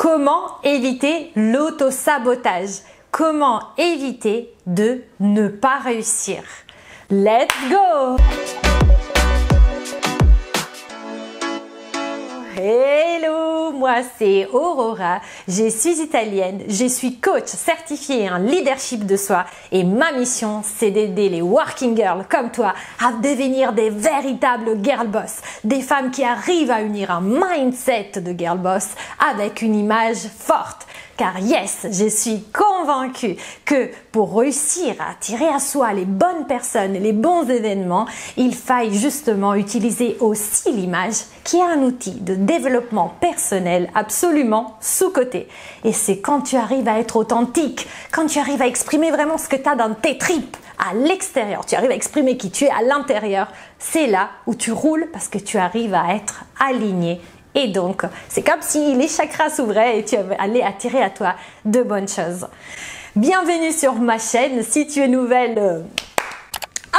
Comment éviter l'auto-sabotage? Comment éviter de ne pas réussir? Let's go! Hello, moi c'est Aurora, je suis italienne, je suis coach certifiée en leadership de soi et ma mission c'est d'aider les working girls comme toi à devenir des véritables girl boss, des femmes qui arrivent à unir un mindset de girl boss avec une image forte. Car yes, je suis convaincue que pour réussir à attirer à soi les bonnes personnes et les bons événements, il faille justement utiliser aussi l'image qui est un outil de développement personnel absolument sous-coté. Et c'est quand tu arrives à être authentique, quand tu arrives à exprimer vraiment ce que tu as dans tes tripes à l'extérieur, tu arrives à exprimer qui tu es à l'intérieur, c'est là où tu roules parce que tu arrives à être aligné. Et donc, c'est comme si les chakras s'ouvraient et tu allais attirer à toi de bonnes choses. Bienvenue sur ma chaîne. Si tu es nouvelle,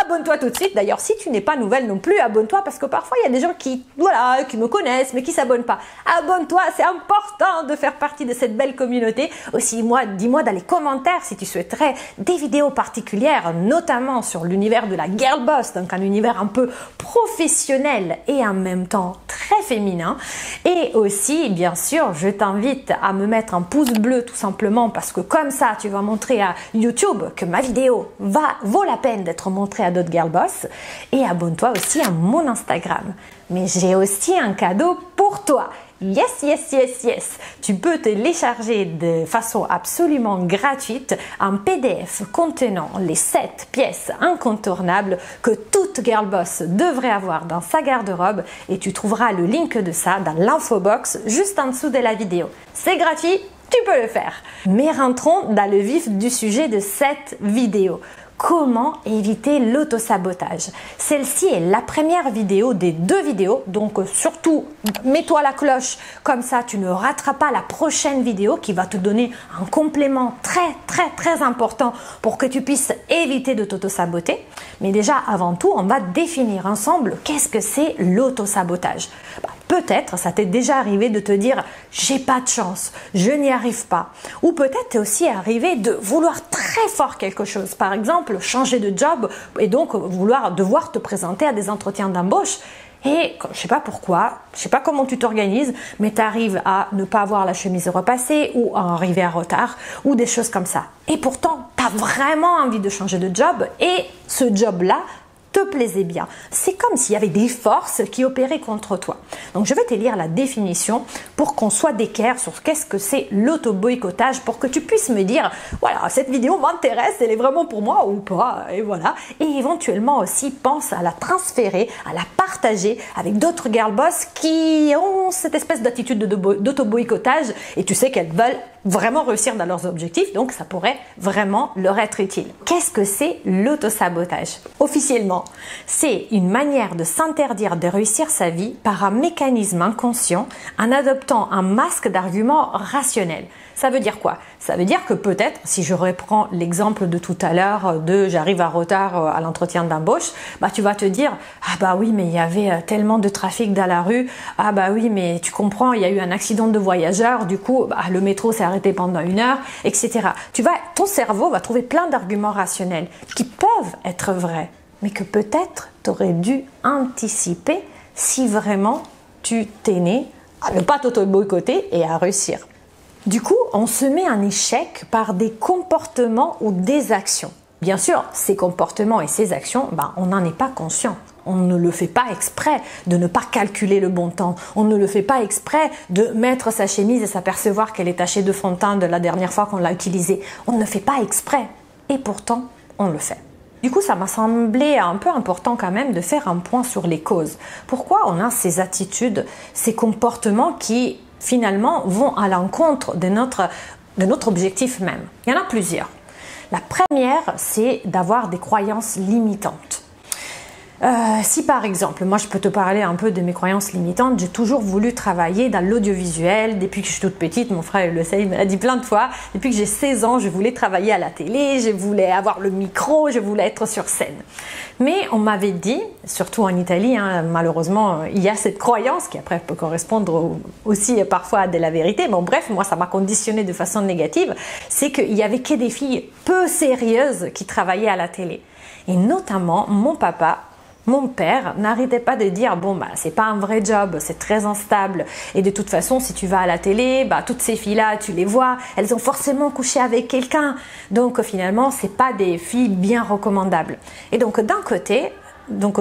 abonne-toi tout de suite. D'ailleurs, si tu n'es pas nouvelle non plus, abonne-toi parce que parfois, il y a des gens qui me connaissent mais qui ne s'abonnent pas. Abonne-toi, c'est important de faire partie de cette belle communauté. Aussi, dis-moi dans les commentaires si tu souhaiterais des vidéos particulières, notamment sur l'univers de la girl boss, donc un univers un peu professionnel et en même temps très féminin. Et aussi, bien sûr, je t'invite à me mettre un pouce bleu tout simplement parce que comme ça, tu vas montrer à YouTube que ma vidéo vaut la peine d'être montrée à d'autres girl boss. Et abonne-toi aussi à mon Instagram. Mais j'ai aussi un cadeau pour toi. Yes, yes, yes, yes. Tu peux télécharger de façon absolument gratuite un PDF contenant les 7 pièces incontournables que toute girl boss devrait avoir dans sa garde-robe et tu trouveras le link de ça dans l'infobox juste en dessous de la vidéo. C'est gratuit, tu peux le faire. Mais rentrons dans le vif du sujet de cette vidéo. Comment éviter l'autosabotage? Celle-ci est la première vidéo des 2 vidéos, donc surtout mets-toi la cloche, comme ça tu ne rateras pas la prochaine vidéo qui va te donner un complément très important pour que tu puisses éviter de t'autosaboter. Mais déjà avant tout, on va définir ensemble qu'est-ce que c'est l'autosabotage. Peut-être ça t'est déjà arrivé de te dire j'ai pas de chance, je n'y arrive pas. Ou peut-être t'es aussi arrivé de vouloir très fort quelque chose. Par exemple, changer de job et donc devoir te présenter à des entretiens d'embauche. Et je sais pas pourquoi, je sais pas comment tu t'organises, mais tu arrives à ne pas avoir la chemise repassée ou à arriver en retard ou des choses comme ça. Et pourtant, tu as vraiment envie de changer de job et ce job-là te plaisait bien. C'est comme s'il y avait des forces qui opéraient contre toi. Donc, je vais te lire la définition pour qu'on soit d'équerre sur qu'est-ce que c'est l'auto-boycottage pour que tu puisses me dire, voilà, cette vidéo m'intéresse, elle est vraiment pour moi ou pas, et voilà. Et éventuellement aussi, pense à la transférer, à la partager avec d'autres girl boss qui ont cette espèce d'attitude d'auto-boycottage et tu sais qu'elles veulent vraiment réussir dans leurs objectifs, donc ça pourrait vraiment leur être utile. Qu'est-ce que c'est l'autosabotage? Officiellement, c'est une manière de s'interdire de réussir sa vie par un mécanisme inconscient en adoptant un masque d'arguments rationnels. Ça veut dire quoi? Ça veut dire que peut-être, si je reprends l'exemple de tout à l'heure de j'arrive en retard à l'entretien d'embauche, tu vas te dire ah bah oui mais il y avait tellement de trafic dans la rue, ah bah oui mais tu comprends il y a eu un accident de voyageurs, du coup le métro s'est arrêté pendant 1 heure, etc. Ton cerveau va trouver plein d'arguments rationnels qui peuvent être vrais, mais que peut-être tu aurais dû anticiper si vraiment tu t'es à ne pas t'auto-boycotter et à réussir. Du coup, on se met en échec par des comportements ou des actions. Bien sûr, ces comportements et ces actions, on n'en est pas conscient. On ne le fait pas exprès de ne pas calculer le bon temps. On ne le fait pas exprès de mettre sa chemise et s'apercevoir qu'elle est tachée de fond de teint de la dernière fois qu'on l'a utilisée. On ne fait pas exprès. Et pourtant, on le fait. Du coup, ça m'a semblé un peu important quand même de faire un point sur les causes. Pourquoi on a ces attitudes, ces comportements qui finalement vont à l'encontre de notre objectif même? Il y en a plusieurs. La première, c'est d'avoir des croyances limitantes. Si par exemple, moi je peux te parler un peu de mes croyances limitantes, j'ai toujours voulu travailler dans l'audiovisuel depuis que je suis toute petite, mon frère il le sait, il me l'a dit plein de fois, depuis que j'ai 16 ans, je voulais travailler à la télé, je voulais avoir le micro, je voulais être sur scène. Mais on m'avait dit, surtout en Italie, hein, malheureusement, il y a cette croyance qui après peut correspondre aussi parfois à de la vérité, mais bref, moi ça m'a conditionné de façon négative, c'est qu'il y avait que des filles peu sérieuses qui travaillaient à la télé. Et notamment, mon père n'arrêtait pas de dire bon bah c'est pas un vrai job, c'est très instable et de toute façon si tu vas à la télé, bah toutes ces filles-là tu les vois, elles ont forcément couché avec quelqu'un, donc finalement c'est pas des filles bien recommandables. Et donc d'un côté,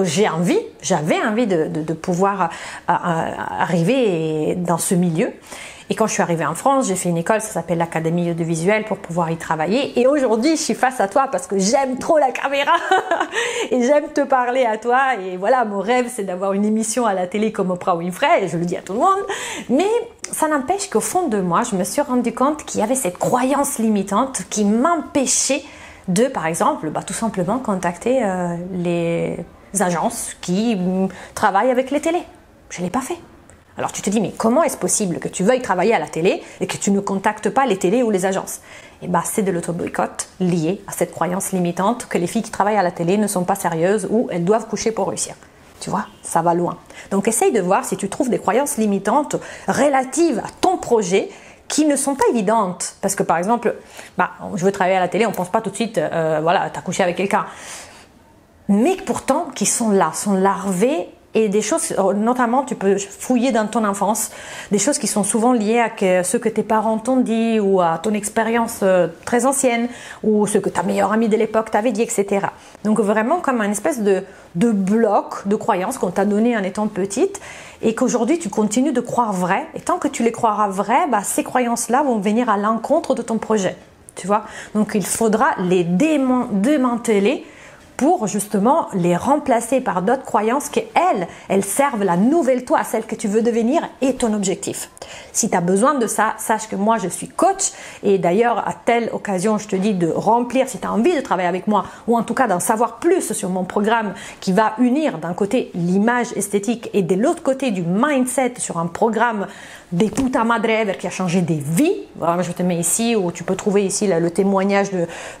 j'avais envie de pouvoir arriver dans ce milieu. Et quand je suis arrivée en France, j'ai fait une école, ça s'appelle l'Académie audiovisuelle pour pouvoir y travailler. Et aujourd'hui, je suis face à toi parce que j'aime trop la caméra et j'aime te parler à toi. Et voilà, mon rêve, c'est d'avoir une émission à la télé comme Oprah Winfrey, et je le dis à tout le monde. Mais ça n'empêche qu'au fond de moi, je me suis rendu compte qu'il y avait cette croyance limitante qui m'empêchait de, par exemple, tout simplement contacter les agences qui travaillent avec les télés. Je ne l'ai pas fait. Alors tu te dis, mais comment est-ce possible que tu veuilles travailler à la télé et que tu ne contactes pas les télés ou les agences? Et c'est de l'auto-boycott lié à cette croyance limitante que les filles qui travaillent à la télé ne sont pas sérieuses ou elles doivent coucher pour réussir. Tu vois, ça va loin. Donc essaye de voir si tu trouves des croyances limitantes relatives à ton projet qui ne sont pas évidentes. Parce que par exemple, je veux travailler à la télé, on ne pense pas tout de suite, voilà, tu as couché avec quelqu'un. Mais pourtant, qui sont là, sont larvées. Et des choses, notamment, tu peux fouiller dans ton enfance, des choses qui sont souvent liées à ce que tes parents t'ont dit ou à ton expérience très ancienne ou ce que ta meilleure amie de l'époque t'avait dit, etc. Donc vraiment comme une espèce de bloc de croyances qu'on t'a donné en étant petite et qu'aujourd'hui tu continues de croire vrai. Et tant que tu les croiras vraies, ces croyances-là vont venir à l'encontre de ton projet. Tu vois? Donc il faudra les démanteler pour justement les remplacer par d'autres croyances qui, elles servent la nouvelle toi, celle que tu veux devenir et ton objectif. Si tu as besoin de ça, sache que moi je suis coach et d'ailleurs à telle occasion je te dis de remplir, si tu as envie de travailler avec moi ou en tout cas d'en savoir plus sur mon programme qui va unir d'un côté l'image esthétique et de l'autre côté du mindset sur un programme des puta madre qui a changé des vies. Voilà, je te mets ici où tu peux trouver ici le témoignage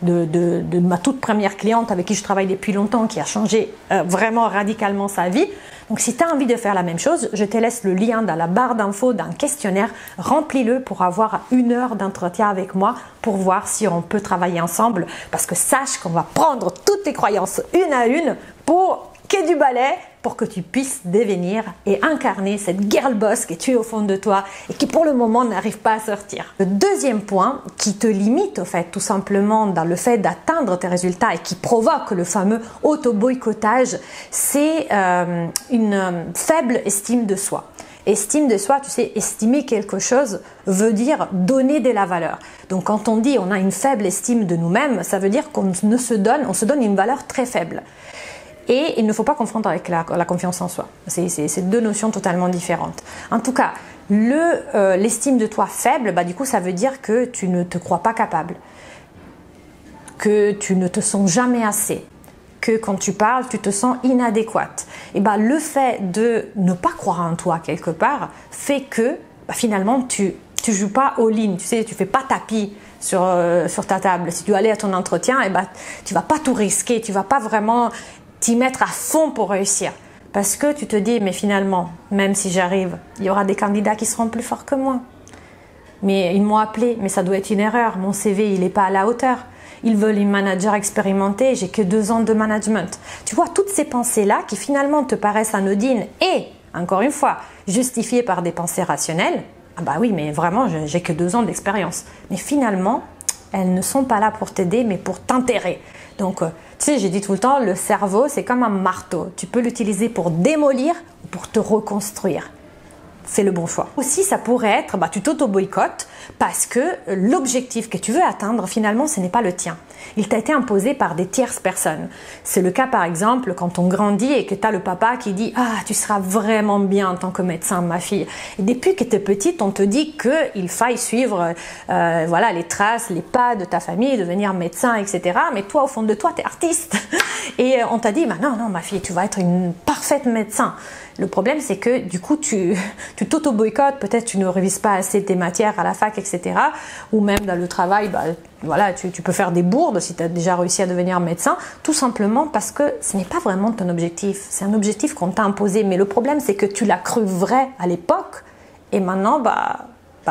de ma toute première cliente avec qui je travaille depuis longtemps qui a changé vraiment radicalement sa vie. Donc si tu as envie de faire la même chose, je te laisse le lien dans la barre d'infos d'un questionnaire. Remplis-le pour avoir 1 heure d'entretien avec moi pour voir si on peut travailler ensemble. Parce que sache qu'on va prendre toutes tes croyances une à une pour qu'il y ait du balai pour que tu puisses devenir et incarner cette girl boss que tu es au fond de toi et qui pour le moment n'arrive pas à sortir. Le deuxième point qui te limite au fait tout simplement dans le fait d'atteindre tes résultats et qui provoque le fameux auto-boycottage, c'est une faible estime de soi. Estime de soi, tu sais, estimer quelque chose veut dire donner de la valeur. Donc quand on dit on a une faible estime de nous-mêmes, ça veut dire qu'on se donne une valeur très faible. Et il ne faut pas confondre avec la confiance en soi. C'est 2 notions totalement différentes. En tout cas, l'estime de toi faible, du coup, ça veut dire que tu ne te crois pas capable, que tu ne te sens jamais assez, que quand tu parles, tu te sens inadéquate. Et le fait de ne pas croire en toi quelque part fait que finalement, tu joues pas all-in, tu sais, tu fais pas tapis sur ta table. Si tu allais à ton entretien, tu vas pas tout risquer, tu vas pas vraiment t'y mettre à fond pour réussir. Parce que tu te dis, mais finalement, même si j'arrive, il y aura des candidats qui seront plus forts que moi. Mais ils m'ont appelé, mais ça doit être une erreur. Mon CV, il n'est pas à la hauteur. Ils veulent une manager expérimentée, j'ai que 2 ans de management. Tu vois, toutes ces pensées-là qui finalement te paraissent anodines et, encore une fois, justifiées par des pensées rationnelles. Oui, mais vraiment, j'ai que 2 ans d'expérience. Mais finalement, elles ne sont pas là pour t'aider, mais pour t'enterrer. Donc, tu sais, j'ai dit tout le temps, le cerveau, c'est comme un marteau. Tu peux l'utiliser pour démolir ou pour te reconstruire. C'est le bon choix. Aussi, ça pourrait être, tu t'auto-boycottes parce que l'objectif que tu veux atteindre, finalement, ce n'est pas le tien. Il t'a été imposé par des tierces personnes. C'est le cas par exemple quand on grandit et que tu as le papa qui dit « Ah, tu seras vraiment bien en tant que médecin, ma fille. » Et depuis que tu es petite, on te dit qu'il faille suivre voilà, les traces, les pas de ta famille, devenir médecin, etc. Mais toi, au fond de toi, tu es artiste. Et on t'a dit bah, « Non, non, ma fille, tu vas être une parfaite médecin. » Le problème, c'est que du coup, tu t'auto-boycottes, peut-être tu ne révises pas assez tes matières à la fac, etc. Ou même dans le travail, bah, voilà, tu peux faire des bourdes si tu as déjà réussi à devenir médecin, tout simplement parce que ce n'est pas vraiment ton objectif. C'est un objectif qu'on t'a imposé. Mais le problème, c'est que tu l'as cru vrai à l'époque et maintenant,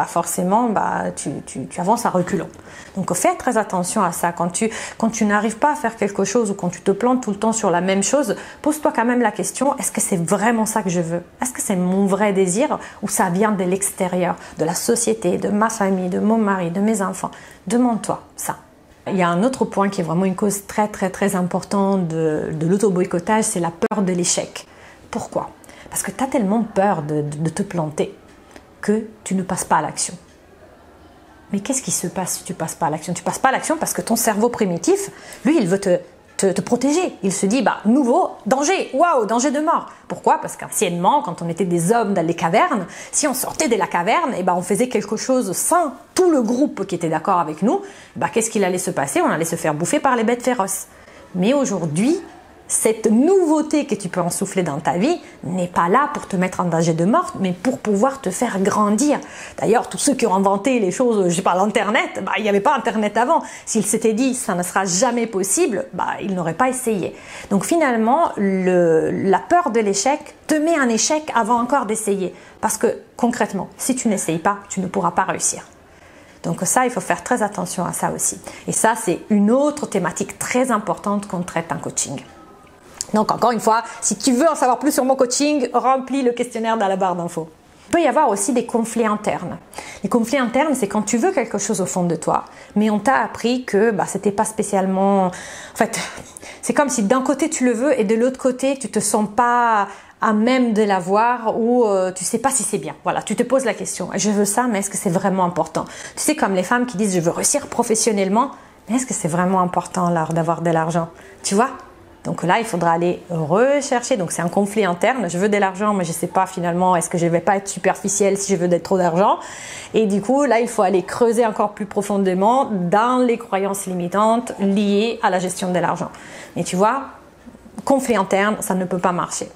forcément, tu avances à reculons. Donc, fais très attention à ça. Quand tu n'arrives pas à faire quelque chose ou quand tu te plantes tout le temps sur la même chose, pose-toi quand même la question, est-ce que c'est vraiment ça que je veux? Est-ce que c'est mon vrai désir ou ça vient de l'extérieur, de la société, de ma famille, de mon mari, de mes enfants? Demande-toi ça. Il y a un autre point qui est vraiment une cause très, très, très importante de l'auto-boycottage, c'est la peur de l'échec. Pourquoi? Parce que tu as tellement peur de te planter que tu ne passes pas à l'action. Mais qu'est-ce qui se passe si tu ne passes pas à l'action? Tu ne passes pas à l'action parce que ton cerveau primitif, lui, il veut te protéger. Il se dit, nouveau, danger, waouh, danger de mort. Pourquoi? Parce qu'anciennement, quand on était des hommes dans les cavernes, si on sortait de la caverne, on faisait quelque chose sans tout le groupe qui était d'accord avec nous, qu'est-ce qu'il allait se passer? On allait se faire bouffer par les bêtes féroces. Mais aujourd'hui, cette nouveauté que tu peux ensouffler dans ta vie n'est pas là pour te mettre en danger de mort, mais pour pouvoir te faire grandir. D'ailleurs, tous ceux qui ont inventé les choses, je sais pas, l'Internet, il n'y avait pas Internet avant. S'ils s'étaient dit ça ne sera jamais possible, ils n'auraient pas essayé. Donc finalement, la peur de l'échec te met en échec avant encore d'essayer. Parce que concrètement, si tu n'essayes pas, tu ne pourras pas réussir. Donc ça, il faut faire très attention à ça aussi. Et ça, c'est une autre thématique très importante qu'on traite en coaching. Donc encore une fois, si tu veux en savoir plus sur mon coaching, remplis le questionnaire dans la barre d'infos. Il peut y avoir aussi des conflits internes. Les conflits internes, c'est quand tu veux quelque chose au fond de toi, mais on t'a appris que c'était pas spécialement... En fait, c'est comme si d'un côté tu le veux et de l'autre côté tu te sens pas à même de l'avoir ou tu sais pas si c'est bien. Voilà, tu te poses la question. Je veux ça, mais est-ce que c'est vraiment important? Tu sais, comme les femmes qui disent je veux réussir professionnellement, mais est-ce que c'est vraiment important d'avoir de l'argent? Tu vois? Donc là, il faudra aller rechercher. Donc c'est un conflit interne. Je veux de l'argent, mais je ne sais pas finalement, est-ce que je ne vais pas être superficielle si je veux trop d'argent? Et du coup, là, il faut aller creuser encore plus profondément dans les croyances limitantes liées à la gestion de l'argent. Mais tu vois, conflit interne, ça ne peut pas marcher.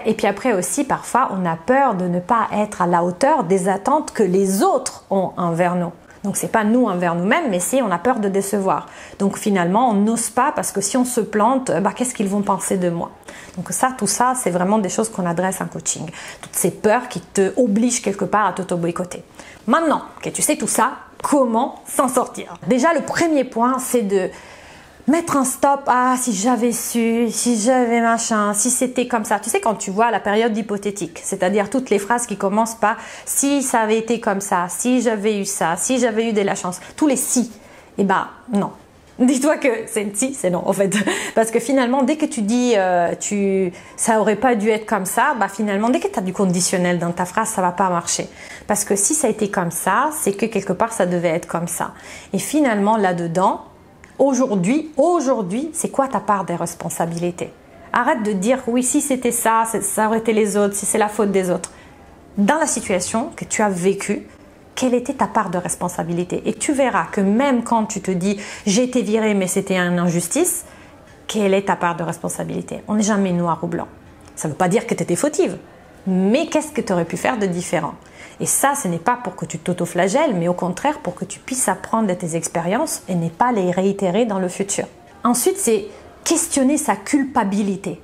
Et puis après aussi, parfois, on a peur de ne pas être à la hauteur des attentes que les autres ont envers nous. Donc c'est pas nous envers nous-mêmes, mais c'est on a peur de décevoir. Donc finalement, on n'ose pas parce que si on se plante, qu'est-ce qu'ils vont penser de moi? Donc ça, tout ça, c'est vraiment des choses qu'on adresse en coaching. Toutes ces peurs qui te obligent quelque part à t'auto-boycotter. Maintenant que tu sais tout ça, comment s'en sortir? Déjà, le premier point, c'est de mettre un stop. Ah, si j'avais su, si j'avais machin, si c'était comme ça. Tu sais, quand tu vois la période hypothétique, c'est-à-dire toutes les phrases qui commencent par si ça avait été comme ça, si j'avais eu ça, si j'avais eu de la chance, tous les si, non. Dis-toi que c'est si, c'est non en fait. Parce que finalement, dès que tu dis ça aurait pas dû être comme ça, finalement, dès que tu as du conditionnel dans ta phrase, ça va pas marcher. Parce que si ça a été comme ça, c'est que quelque part, ça devait être comme ça. Et finalement, là-dedans, Aujourd'hui, c'est quoi ta part des responsabilités? Arrête de dire oui, si c'était ça, ça aurait été les autres, si c'est la faute des autres. Dans la situation que tu as vécue, quelle était ta part de responsabilité? Et tu verras que même quand tu te dis j'ai été virée mais c'était une injustice, quelle est ta part de responsabilité? On n'est jamais noir ou blanc. Ça ne veut pas dire que tu étais fautive, mais qu'est-ce que tu aurais pu faire de différent? Et ça, ce n'est pas pour que tu t'auto-flagelles, mais au contraire pour que tu puisses apprendre de tes expériences et ne pas les réitérer dans le futur. Ensuite, c'est questionner sa culpabilité.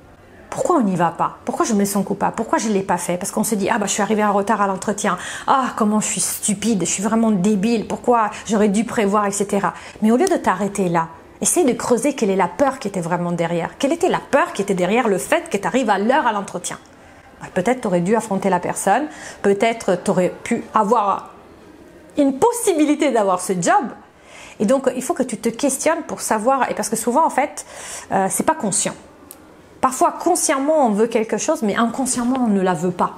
Pourquoi on n'y va pas? Pourquoi je me sens coupable? Pourquoi je ne l'ai pas fait? Parce qu'on se dit, je suis arrivée en retard à l'entretien. Ah, comment je suis stupide, je suis vraiment débile. Pourquoi j'aurais dû prévoir, etc. Mais au lieu de t'arrêter là, essaye de creuser quelle est la peur qui était vraiment derrière. Quelle était la peur qui était derrière le fait que tu arrives à l'heure à l'entretien? Peut-être tu aurais dû affronter la personne, peut-être tu aurais pu avoir une possibilité d'avoir ce job. Et donc, il faut que tu te questionnes pour savoir, et parce que souvent, en fait, c'est pas conscient. parfois consciemment on veut quelque chose, mais inconsciemment on ne la veut pas.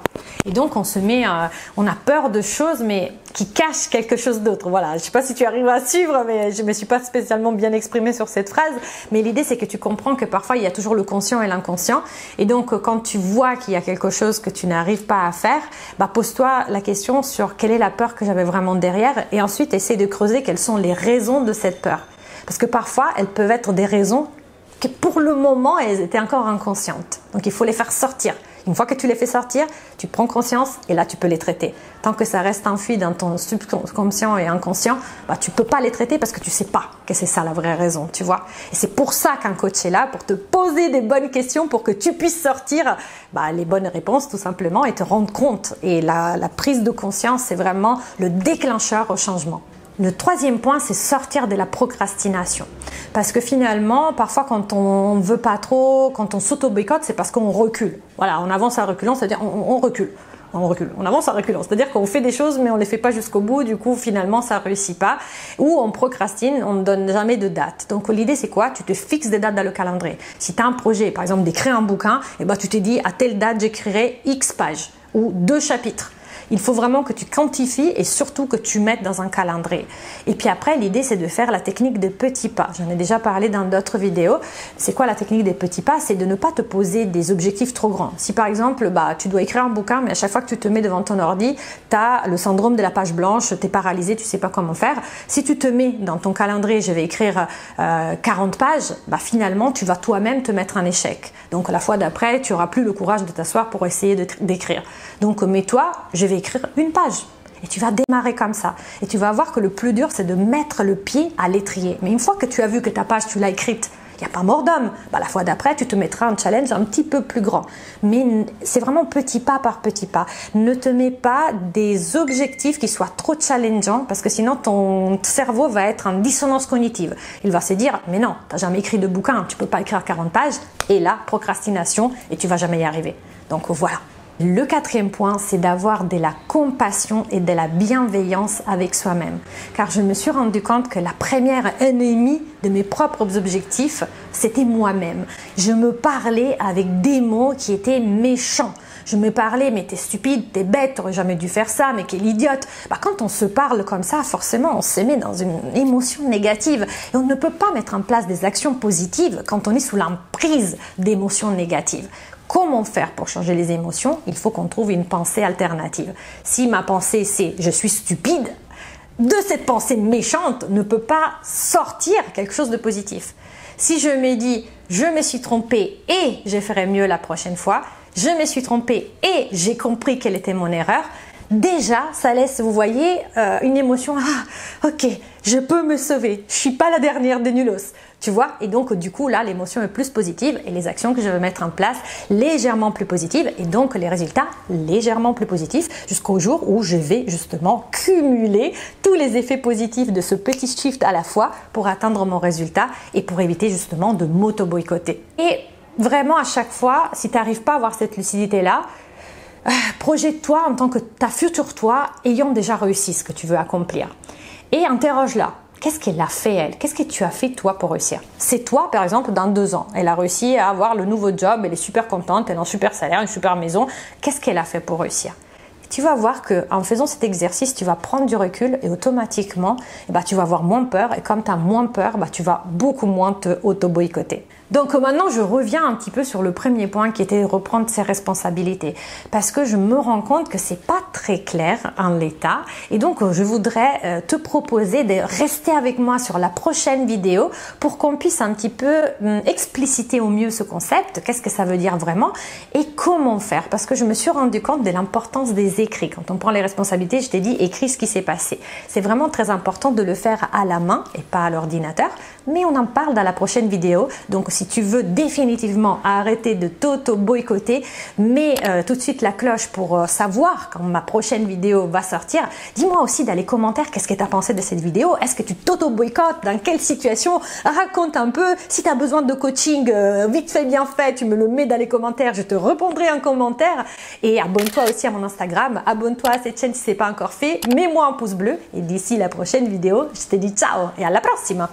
Et donc on a peur de choses, mais qui cachent quelque chose d'autre. Voilà, je ne sais pas si tu arrives à suivre, mais je ne me suis pas spécialement bien exprimée sur cette phrase. Mais l'idée, c'est que tu comprends que parfois, il y a toujours le conscient et l'inconscient. Et donc, quand tu vois qu'il y a quelque chose que tu n'arrives pas à faire, pose-toi la question sur quelle est la peur que j'avais vraiment derrière. Et ensuite, essaie de creuser quelles sont les raisons de cette peur. Parce que parfois, elles peuvent être des raisons que pour le moment, elles étaient encore inconscientes. Donc, il faut les faire sortir. Une fois que tu les fais sortir, tu prends conscience et là, tu peux les traiter. Tant que ça reste enfoui dans ton subconscient et inconscient, tu ne peux pas les traiter parce que tu ne sais pas que c'est ça la vraie raison, tu vois. Et c'est pour ça qu'un coach est là, pour te poser des bonnes questions, pour que tu puisses sortir les bonnes réponses tout simplement et te rendre compte. Et la prise de conscience, c'est vraiment le déclencheur au changement. Le troisième point, c'est sortir de la procrastination. Parce que finalement, parfois quand on ne veut pas trop, quand on s'auto-boycotte, c'est parce qu'on recule. Voilà, on avance à reculons, c'est-à-dire on recule. On avance en reculant, c'est-à-dire qu'on fait des choses mais on les fait pas jusqu'au bout, du coup finalement ça réussit pas, ou on procrastine, on ne donne jamais de date. Donc l'idée c'est quoi? Tu te fixes des dates dans le calendrier. Si tu as un projet, par exemple d'écrire un bouquin, tu te dis à telle date j'écrirai X pages ou 2 chapitres. Il faut vraiment que tu quantifies et surtout que tu mettes dans un calendrier. Et puis après, l'idée, c'est de faire la technique des petits pas. J'en ai déjà parlé dans d'autres vidéos. C'est quoi la technique des petits pas? C'est de ne pas te poser des objectifs trop grands. Si par exemple, tu dois écrire un bouquin, mais à chaque fois que tu te mets devant ton ordi, tu as le syndrome de la page blanche, tu es paralysé, tu sais pas comment faire. Si tu te mets dans ton calendrier, je vais écrire 40 pages, finalement, tu vas toi-même te mettre en échec. Donc la fois d'après, tu n'auras plus le courage de t'asseoir pour essayer d'écrire. Donc mets-toi, je vais écrire une page. Et tu vas démarrer comme ça. Et tu vas voir que le plus dur, c'est de mettre le pied à l'étrier. Mais une fois que tu as vu que ta page, tu l'as écrite, il n'y a pas mort d'homme. La fois d'après, tu te mettras un challenge un petit peu plus grand. Mais c'est vraiment petit pas par petit pas. Ne te mets pas des objectifs qui soient trop challengeants parce que sinon, ton cerveau va être en dissonance cognitive. Il va se dire, mais non, tu n'as jamais écrit de bouquin, tu ne peux pas écrire 40 pages. Et là, procrastination et tu ne vas jamais y arriver. Donc voilà. Le quatrième point, c'est d'avoir de la compassion et de la bienveillance avec soi-même. Car je me suis rendu compte que la première ennemie de mes propres objectifs, c'était moi-même. Je me parlais avec des mots qui étaient méchants. Je me parlais, mais t'es stupide, t'es bête, t'aurais jamais dû faire ça, mais quelle idiote. Quand on se parle comme ça, forcément, on se met dans une émotion négative. Et on ne peut pas mettre en place des actions positives quand on est sous l'emprise d'émotions négatives. Comment faire pour changer les émotions? Il faut qu'on trouve une pensée alternative. Si ma pensée c'est « je suis stupide », de cette pensée méchante ne peut pas sortir quelque chose de positif. Si je me dis « je me suis trompée et je ferai mieux la prochaine fois », je me suis trompée et j'ai compris quelle était mon erreur, déjà ça laisse, vous voyez, une émotion « ah, ok, je peux me sauver, je suis pas la dernière des nulos ». Tu vois, et donc du coup là l'émotion est plus positive et les actions que je vais mettre en place légèrement plus positives et donc les résultats légèrement plus positifs jusqu'au jour où je vais justement cumuler tous les effets positifs de ce petit shift à la fois pour atteindre mon résultat et pour éviter justement de m'auto-boycotter. Et vraiment à chaque fois, si tu n'arrives pas à avoir cette lucidité là, projette-toi en tant que ta future toi ayant déjà réussi ce que tu veux accomplir et interroge-la. Qu'est-ce qu'elle a fait elle? Qu'est-ce que tu as fait toi pour réussir? C'est toi par exemple dans 2 ans. Elle a réussi à avoir le nouveau job, elle est super contente, elle a un super salaire, une super maison. Qu'est-ce qu'elle a fait pour réussir? Tu vas voir qu'en faisant cet exercice, tu vas prendre du recul et automatiquement, tu vas avoir moins peur. Et comme tu as moins peur, tu vas beaucoup moins te auto-boycotter. Donc maintenant, je reviens un petit peu sur le premier point qui était reprendre ses responsabilités. Parce que je me rends compte que c'est pas très clair en l'état. Et donc, je voudrais te proposer de rester avec moi sur la prochaine vidéo pour qu'on puisse un petit peu expliciter au mieux ce concept. Qu'est-ce que ça veut dire vraiment et comment faire? Parce que je me suis rendu compte de l'importance des écrits. Quand on prend les responsabilités, je t'ai dit, écris ce qui s'est passé. C'est vraiment très important de le faire à la main et pas à l'ordinateur. Mais on en parle dans la prochaine vidéo. Donc, si tu veux définitivement arrêter de t'auto-boycotter, mets tout de suite la cloche pour savoir quand ma prochaine vidéo va sortir. Dis-moi aussi dans les commentaires qu'est-ce que tu as pensé de cette vidéo. Est-ce que tu t'auto-boycottes? Dans quelle situation? Raconte un peu. Si tu as besoin de coaching vite fait, bien fait, tu me le mets dans les commentaires. Je te répondrai en commentaire. Et abonne-toi aussi à mon Instagram. Abonne-toi à cette chaîne si ce n'est pas encore fait. Mets-moi un pouce bleu. Et d'ici la prochaine vidéo, je te dis ciao et à la prochaine.